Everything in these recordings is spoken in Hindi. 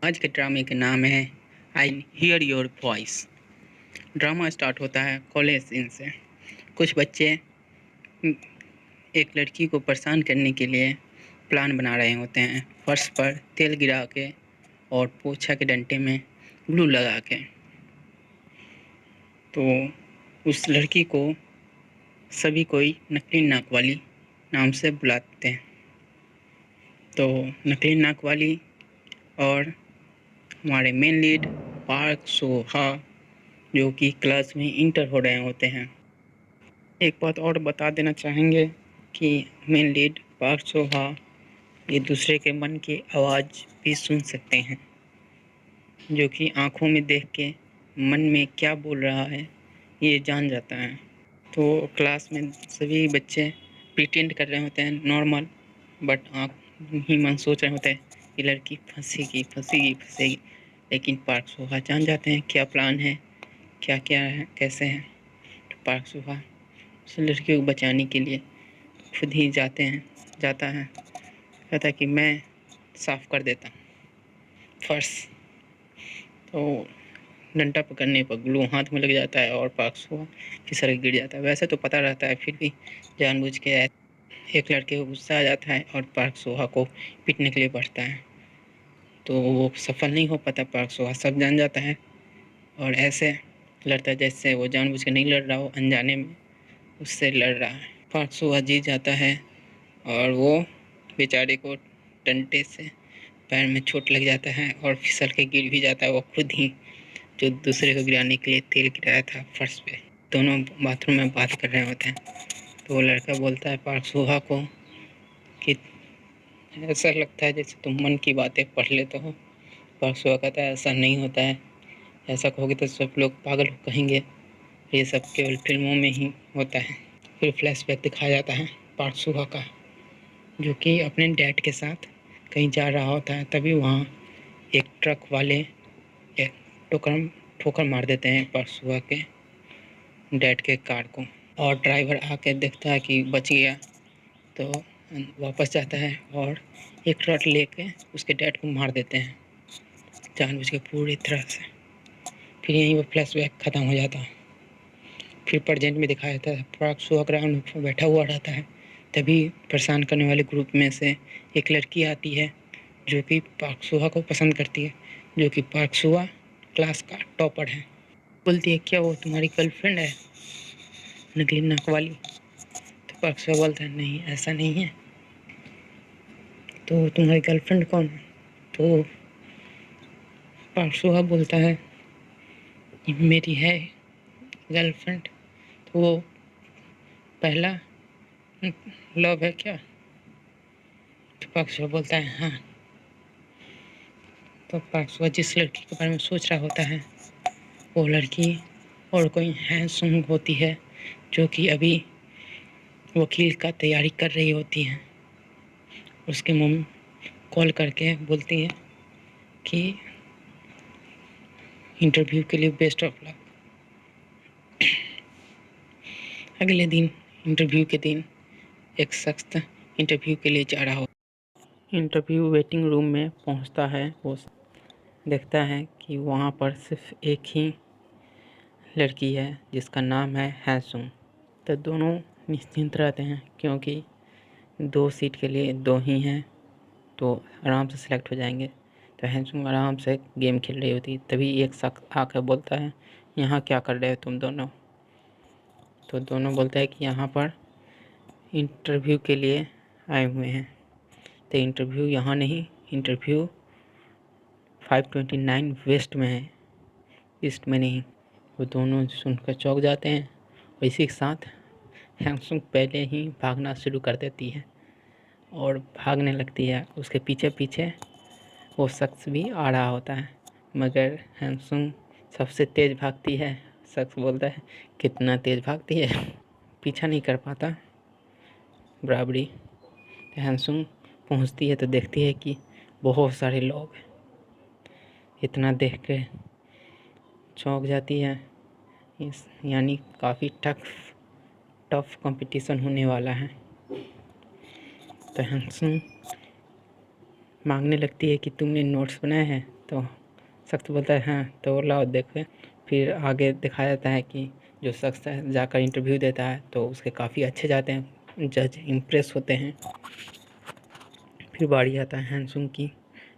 आज के ड्रामे का नाम है I hear your voice. Drama start होता है कॉलेज सीन से। कुछ बच्चे एक लड़की को परेशान करने के लिए प्लान बना रहे होते हैं, फर्श पर तेल गिरा के और पोछा के डंडे में ग्लू लगा के। तो उस लड़की को सभी कोई नकली नाक वाली नाम से बुलाते हैं। तो नकली नाक वाली और हमारे मेन लीड पार्क सोहा, जो कि क्लास में इंटर हो रहे होते हैं। एक बात और बता देना चाहेंगे कि मेन लीड पार्क सोहा ये दूसरे के मन की आवाज़ भी सुन सकते हैं, जो कि आंखों में देख के मन में क्या बोल रहा है ये जान जाता है। तो क्लास में सभी बच्चे प्रिटेंड कर रहे होते हैं नॉर्मल, बट आँख ही मन सोच रहे होते हैं कि लड़की फंसेगी फंसेगी फंसेगी। लेकिन पार्क सोहा जान जाते हैं क्या प्लान है, क्या क्या है, कैसे है। तो पार्क सोहा उस लड़की को बचाने के लिए खुद ही जाता है, कहता है कि मैं साफ़ कर देता हूँ फर्श। तो डंडा पकड़ने पर ग्लू हाथ में लग जाता है और पार्क सोहा फिसल के गिर जाता है। वैसे तो पता रहता है, फिर भी जानबूझ के एक लड़के को गुस्सा आ जाता है और पार्क सोहा को पीटने के लिए बढ़ता है। तो वो सफल नहीं हो पाता। पार्क सोहा सब जान जाता है और ऐसे लड़ता है जैसे वो जानबूझ के नहीं लड़ रहा हो, अनजाने में उससे लड़ रहा है। पार्क सोहा जीत जाता है और वो बेचारे को डंडे से पैर में चोट लग जाता है और फिसल के गिर भी जाता है। वो खुद ही जो दूसरे को गिराने के लिए तेल गिराया था फर्श पे। दोनों बाथरूम में बात कर रहे होते हैं। तो वो लड़का बोलता है पार्क सोहा को कि ऐसा लगता है जैसे तुम मन की बातें पढ़ लेते हो। पार्क सोहा कहता है ऐसा नहीं होता है, ऐसा कहोगे तो सब लोग पागल कहेंगे, ये सब केवल फिल्मों में ही होता है। फिर फ्लैशबैक दिखाया जाता है पार्क सोहा का, जो कि अपने डैड के साथ कहीं जा रहा होता है। तभी वहाँ एक ट्रक वाले एक ठोकर मार देते हैं पार्क सोहा के डैड के कार को, और ड्राइवर आके देखता है कि बच गया तो वापस जाता है और एक रॉड लेके उसके डैड को मार देते हैं जानबूझ के पूरी तरह से। फिर यहीं वो फ्लैशबैक ख़त्म हो जाता है। फिर प्रेजेंट में दिखाया जाता है पार्क सोहा ग्राउंड पर बैठा हुआ रहता है। तभी परेशान करने वाले ग्रुप में से एक लड़की आती है जो कि पार्क सोहा को पसंद करती है, जो कि पार्क सोहा क्लास का टॉपर है। बोलती है क्या वो तुम्हारी गर्लफ्रेंड है नकली नाक वाली? तो पार्क सोहा बोलता है नहीं ऐसा नहीं है। तो तुम्हारी गर्लफ्रेंड कौन है? तो पार्क सोहा बोलता है मेरी है गर्लफ्रेंड। तो वो पहला लव है क्या? तो पार्क सोहा बोलता है हाँ। तो पार्क सोहा जिस लड़की के बारे में सोच रहा होता है वो लड़की और कोई हैंडसम होती है, जो कि अभी वकील का तैयारी कर रही होती है। उसके मम्मी कॉल करके बोलती है कि इंटरव्यू के लिए बेस्ट ऑफ लक। अगले दिन इंटरव्यू के दिन एक शख्स इंटरव्यू के लिए जा रहा हो। इंटरव्यू वेटिंग रूम में पहुंचता है। वो देखता है कि वहां पर सिर्फ एक ही लड़की है जिसका नाम है हैसुम। तो दोनों निश्चिंत रहते हैं क्योंकि 2 सीट के लिए 2 ही हैं, तो आराम से सिलेक्ट हो जाएंगे। तो हैसुम आराम से गेम खेल रही होती, तभी एक शख्स आकर बोलता है यहाँ क्या कर रहे हो तुम दोनों? तो दोनों बोलते हैं कि यहाँ पर इंटरव्यू के लिए आए हुए हैं। तो इंटरव्यू यहाँ नहीं, इंटरव्यू 529 वेस्ट में है, ईस्ट में नहीं। वो दोनों सुनकर चौंक जाते हैं और इसी के साथ हैंगसुंग पहले ही भागना शुरू कर देती है और भागने लगती है। उसके पीछे पीछे वो शख्स भी आ रहा होता है, मगर हैंगसुंग सबसे तेज़ भागती है। शख्स बोलता है कितना तेज़ भागती है, पीछा नहीं कर पाता बराबरी। तो हैंगसुंग पहुंचती है तो देखती है कि बहुत सारे लोग। इतना देख के चौंक जाती है। यानी काफ़ी टफ कंपटीशन होने वाला है। तो हैंगसुंग मांगने लगती है कि तुमने नोट्स बनाए हैं? तो शख्स बोलता है हाँ, तो लाओ देखें। फिर आगे दिखाया जाता है कि जो शख्स है जाकर इंटरव्यू देता है तो उसके काफ़ी अच्छे जाते हैं, जज इम्प्रेस होते हैं। फिर बारी आता है हैंसुंग की।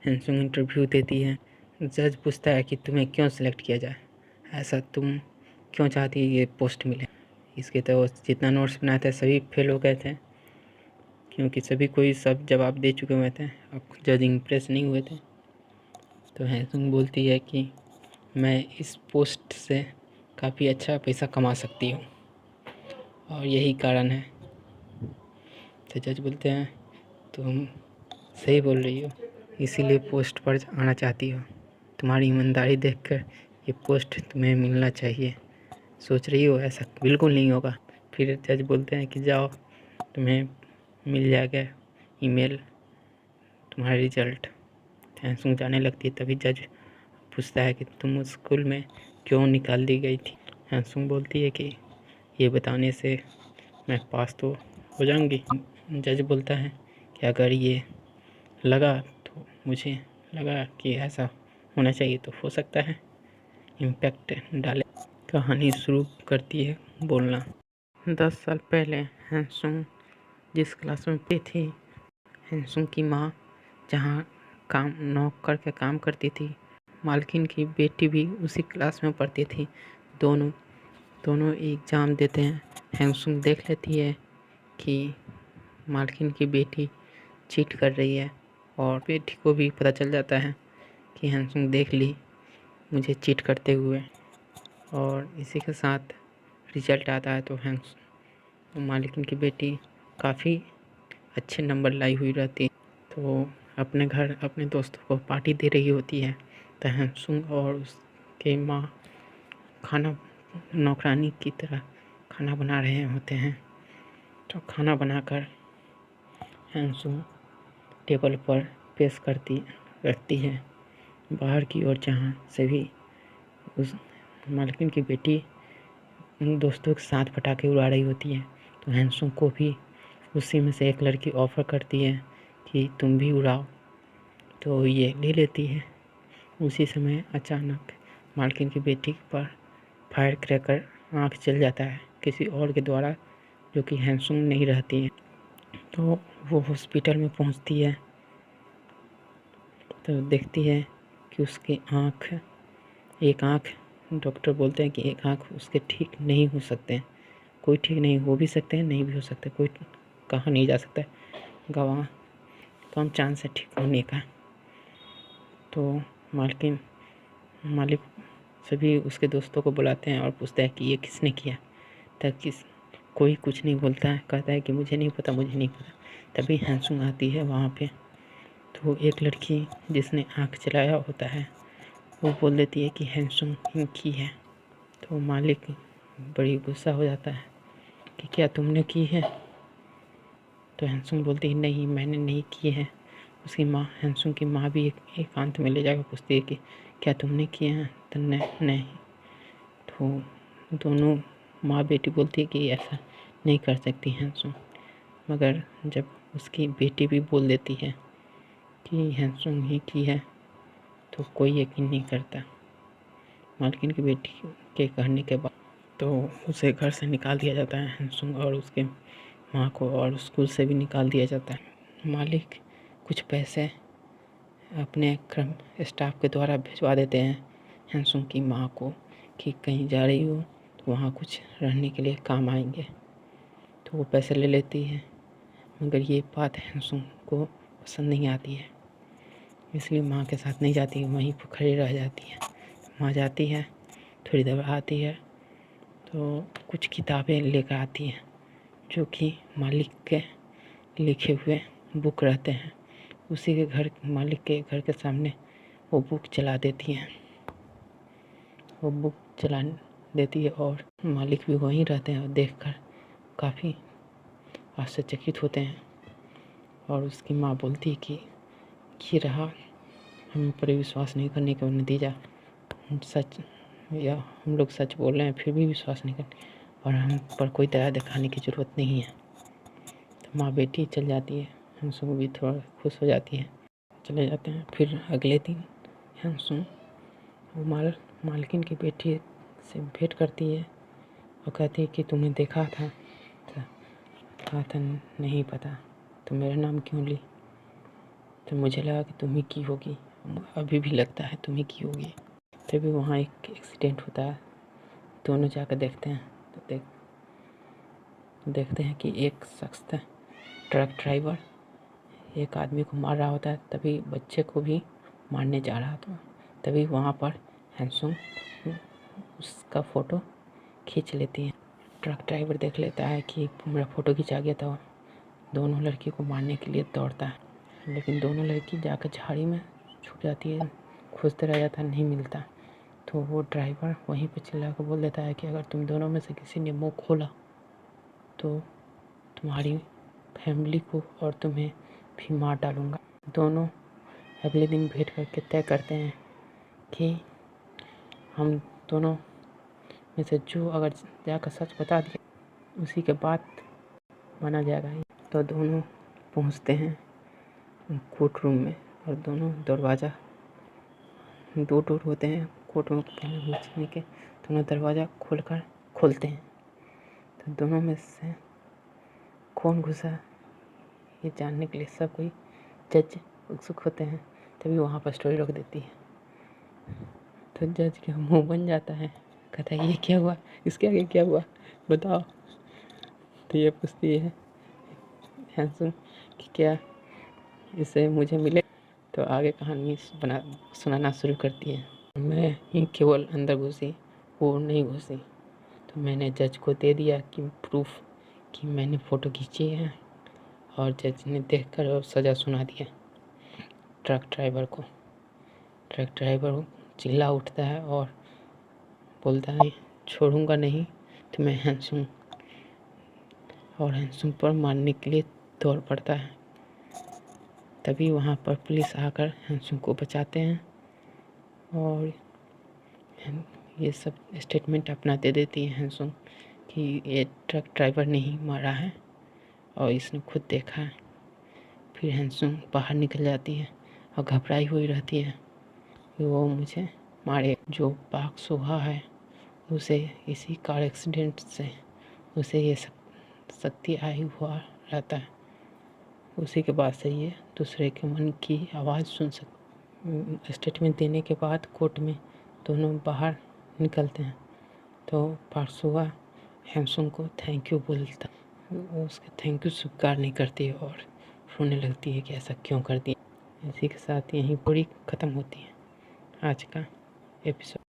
हैंसुंग इंटरव्यू देती है। जज पूछता है कि तुम्हें क्यों सिलेक्ट किया जाए, ऐसा तुम क्यों चाहती है ये पोस्ट मिले। इसके तो जितना नोट्स बनाए थे सभी फेल हो गए थे, क्योंकि सभी कोई सब जवाब दे चुके हुए थे, अब जज इम्प्रेस नहीं हुए थे। तो हैंसुंग बोलती है कि मैं इस पोस्ट से काफ़ी अच्छा पैसा कमा सकती हूँ और यही कारण है। तो जज बोलते हैं तुम सही बोल रही हो, इसीलिए पोस्ट पर आना चाहती हो, तुम्हारी ईमानदारी देखकर ये पोस्ट तुम्हें मिलना चाहिए। सोच रही हो ऐसा बिल्कुल नहीं होगा। फिर जज बोलते हैं कि जाओ, तुम्हें मिल जाएगा ईमेल तुम्हारा रिजल्ट। हैंसुंग जाने लगती है, तभी जज पूछता है कि तुम उस स्कूल में क्यों निकाल दी गई थी। हैंसुंग बोलती है कि ये बताने से मैं पास तो हो जाऊंगी। जज बोलता है कि अगर ये लगा तो मुझे लगा कि ऐसा होना चाहिए, तो हो सकता है इम्पैक्ट डाले। कहानी शुरू करती है बोलना। 10 साल पहले हैंसुंग जिस क्लास में पढ़ती थी, हैंसुंग की माँ जहाँ काम नौकर के काम करती थी, मालकिन की बेटी भी उसी क्लास में पढ़ती थी। दोनों एग्ज़ाम देते हैं। हैंसुंग देख लेती है कि मालकिन की बेटी चीट कर रही है और बेटी को भी पता चल जाता है कि हैंसुंग देख ली मुझे चीट करते हुए। और इसी के साथ रिजल्ट आता है तो मालकिन की बेटी काफ़ी अच्छे नंबर लाई हुई रहती है, तो अपने घर अपने दोस्तों को पार्टी दे रही होती है। तो हैंसुंग और उसके माँ खाना नौकरानी की तरह खाना बना रहे होते हैं। तो खाना बनाकर हैंसुंग टेबल पर पेश रखती है। बाहर की ओर जहाँ सभी उस मालकिन की बेटी उन दोस्तों के साथ पटाखे उड़ा रही होती है, तो हैंसुंग को भी उसी में से एक लड़की ऑफ़र करती है कि तुम भी उड़ाओ, तो ये ले लेती है। उसी समय अचानक मालकिन की बेटी पर फायर क्रैकर आँख जल जाता है किसी और के द्वारा, जो कि हैंसुंग नहीं रहती है। तो वो हॉस्पिटल में पहुंचती है तो देखती है कि उसकी एक आँख डॉक्टर बोलते हैं कि एक आँख उसके ठीक नहीं हो सकते हैं। कोई ठीक नहीं हो भी सकते हैं, नहीं भी हो सकते, कोई कहा नहीं जा सकता गवाह कम चांस है ठीक होने का। तो मालिक सभी उसके दोस्तों को बुलाते हैं और पूछते हैं कि ये किसने किया। तब कोई कुछ नहीं बोलता है, कहता है कि मुझे नहीं पता। तभी हैंसुंग आती है वहाँ पे। तो एक लड़की जिसने आँख जलाया होता है वो बोल देती है कि हैंसुंग ही की है। तो मालिक बड़ी गुस्सा हो जाता है कि क्या तुमने की है। तो हैंसुंग बोलती है नहीं, मैंने नहीं की है। उसकी माँ हैंसुंग की माँ भी एकांत में ले जाकर पूछती है कि क्या तुमने किए हैं। तो नहीं। तो दोनों माँ बेटी बोलती है कि ऐसा नहीं कर सकती हैंसुंग। मगर जब उसकी बेटी भी बोल देती है कि हैंसुंग ही की है तो कोई यकीन नहीं करता। मालकिन की बेटी के कहने के बाद तो उसे घर से निकाल दिया जाता है हैंसुंग और उसके माँ को, और स्कूल से भी निकाल दिया जाता है। मालिक कुछ पैसे अपने क्रम स्टाफ के द्वारा भिजवा देते हैं हैंसुंग की माँ को कि कहीं जा रही हो तो वहाँ कुछ रहने के लिए काम आएंगे। तो वो पैसे ले लेती है, मगर ये बात हैंसुंग को पसंद नहीं आती है, इसलिए माँ के साथ नहीं जाती, वहीं पर खड़ी रह जाती है। माँ जाती है, थोड़ी देर आती है तो कुछ किताबें लेकर आती है जो कि मालिक के लिखे हुए बुक रहते हैं। उसी के मालिक के घर के सामने वो बुक चला देती है। वो बुक चला देती है और मालिक भी वहीं रहते हैं और देखकर काफ़ी आश्चर्यचकित होते हैं। और उसकी माँ बोलती है कि ये रहा हम पर विश्वास नहीं करने का नतीजा। सच या हम लोग सच बोल रहे हैं फिर भी विश्वास नहीं करते और हम पर कोई दया दिखाने की ज़रूरत नहीं है। तो माँ बेटी चल जाती है, हम सब भी थोड़ा खुश हो जाती है, चले जाते हैं। फिर अगले दिन हैंसुम वो मालकिन की बेटी से भेंट करती है और कहती है कि तुम्हें देखा था। तो कहा था नहीं पता, तो मेरा नाम क्यों ली? तो मुझे लगा कि तुम ही की होगी, अभी भी लगता है तुम ही की होगी। तभी वहाँ एक एक्सीडेंट होता है। दोनों जाकर देखते हैं तो देखते हैं कि एक शख्स था, ट्रक ड्राइवर, एक आदमी को मार रहा होता है। तभी बच्चे को भी मारने जा रहा था। तभी वहाँ पर हैंसुम उसका फ़ोटो खींच लेती है। ट्रक ड्राइवर देख लेता है कि मेरा फ़ोटो खिंचा गया था। दोनों लड़की को मारने के लिए दौड़ता है, लेकिन दोनों लड़की जाकर झाड़ी में छुप जाती है। खोजते रह जाता है, नहीं मिलता। तो वो ड्राइवर वहीं पे चिल्ला कर बोल देता है कि अगर तुम दोनों में से किसी ने मुँह खोला तो तुम्हारी फैमिली को और तुम्हें भी मार डालूँगा। दोनों अगले दिन भेंट करके तय करते हैं कि हम दोनों में से जो अगर जाकर सच बता दिया उसी के बाद माना जाएगा। तो दोनों पहुंचते हैं कोर्ट रूम में और दोनों दरवाज़ा, दो डोर होते हैं कोर्ट रूम में घुसने के, दोनों दरवाज़ा खोलते हैं। तो दोनों में से कौन घुसा ये जानने के लिए सब कोई जज उत्सुक होते हैं। तभी वहाँ पर स्टोरी रोक देती है। तो जज का मुंह बन जाता है, कहता है ये क्या हुआ, इसके आगे क्या हुआ बताओ। तो ये पूछती है हैंसुम कि क्या इससे मुझे मिले? तो आगे कहानी सुनाना शुरू करती है। मैं ही केवल अंदर घुसी, वो नहीं घुसी। तो मैंने जज को दे दिया कि प्रूफ कि मैंने फ़ोटो खींची है, और जज ने देखकर और सज़ा सुना दिया ट्रक ड्राइवर को। ट्रक ड्राइवर चिल्ला उठता है और बोलता है छोड़ूंगा नहीं तुम्हें हैंसुम, और हैंसुम पर मारने के लिए दौड़ पड़ता है। तभी वहाँ पर पुलिस आकर हैंसुम को बचाते हैं और ये सब स्टेटमेंट अपना दे देती है हैंसुम कि ये ट्रक ड्राइवर ने ही मारा है और इसने खुद देखा है। फिर हैंसुम बाहर निकल जाती है और घबराई हुई रहती है कि वो मुझे मारे। जो पाक सुहा है उसे इसी कार एक्सीडेंट से उसे ये शक्ति आई हुआ रहता है। उसी के बाद से ये दूसरे के मन की आवाज़ सुन स्टेटमेंट देने के बाद कोर्ट में दोनों बाहर निकलते हैं। तो पार्सुआ हैंसुम को थैंक यू बोलता, वो उसके थैंक यू स्वीकार नहीं करती और रोने लगती है कि ऐसा क्यों कर दिया। इसी के साथ यहीं पूरी ख़त्म होती है आज का एपिसोड।